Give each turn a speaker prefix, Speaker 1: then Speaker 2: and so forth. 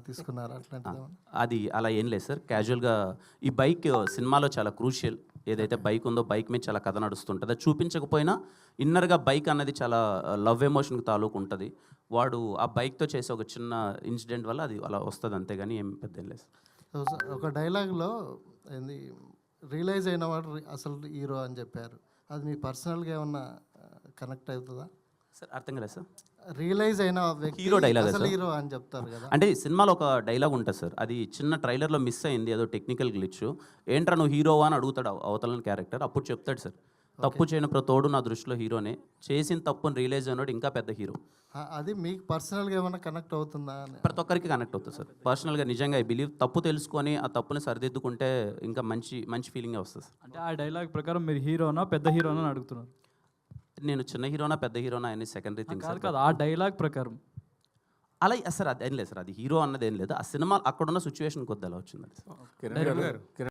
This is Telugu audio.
Speaker 1: తీసుకున్నారా అట్లాంటిది ఏమన్నా?
Speaker 2: అది అలా ఏం లేదు సార్. క్యాజువల్గా ఈ బైక్ సినిమాలో చాలా క్రూషియల్. ఏదైతే బైక్ ఉందో బైక్ మీద చాలా కథ నడుస్తుంటుంది. అది చూపించకపోయినా ఇన్నర్గా బైక్ అన్నది చాలా లవ్ ఎమోషన్కి తాలూకు ఉంటుంది. వాడు ఆ బైక్తో చేసే ఒక చిన్న ఇన్సిడెంట్ వల్ల అది అలా వస్తుంది, అంతేగాని ఏం పెద్ద ఏం లేదు.
Speaker 1: ఒక డైలాగ్లో ఏంది రియలైజ్ అయిన వాడు అసలు హీరో అని చెప్పారు. అది మీ పర్సనల్గా ఏమన్నా కనెక్ట్ అవుతుందా?
Speaker 2: సార్ అర్థం కాలేదు సార్.
Speaker 1: రియలైజ్ అయిన వ్యక్తి
Speaker 2: హీరో డైలాగ్
Speaker 1: అసలు
Speaker 2: సార్?
Speaker 1: హీరో అని చెప్తారు కదా.
Speaker 2: అంటే సినిమాలో ఒక డైలాగ్ ఉంటుంది సార్, అది చిన్న ట్రైలర్లో మిస్ అయింది, ఏదో టెక్నికల్ గ్లిచ్. ఏంట్రా నువ్వు హీరోవా అని అడుగుతాడు అవతల క్యారెక్టర్. అప్పుడు చెప్తాడు సార్, తప్పు చేయని ప్రతోడు నా దృష్టిలో హీరోనే, చేసిన తప్పుని రియలైజ్ అయినాడు ఇంకా పెద్ద హీరో.
Speaker 1: అది మీకు పర్సనల్గా ఏమైనా కనెక్ట్ అవుతుందా అని?
Speaker 2: ప్రతి ఒక్కరికి కనెక్ట్ అవుతుంది సార్. పర్సనల్గా నిజంగా ఐ బిలీవ్ తప్పు తెలుసుకొని ఆ తప్పుని సరిదిద్దుకుంటే ఇంకా మంచి మంచి ఫీలింగే వస్తుంది సార్.
Speaker 3: అంటే ఆ డైలాగ్ ప్రకారం మీరు హీరోనా పెద్ద హీరోనా అని అడుగుతున్నారు?
Speaker 2: నేను చిన్న హీరోనా పెద్ద హీరోనా అని సెకండరీ థింగ్
Speaker 3: కాదు
Speaker 2: సార్.
Speaker 3: కాదు, ఆ డైలాగ్ ప్రకారం
Speaker 2: అలా సార్ అది ఏం లేదు సార్, అది హీరో అన్నది ఏం లేదు. ఆ సినిమా అక్కడున్న సిచ్యువేషన్ కొద్ది అలా వచ్చింది సార్.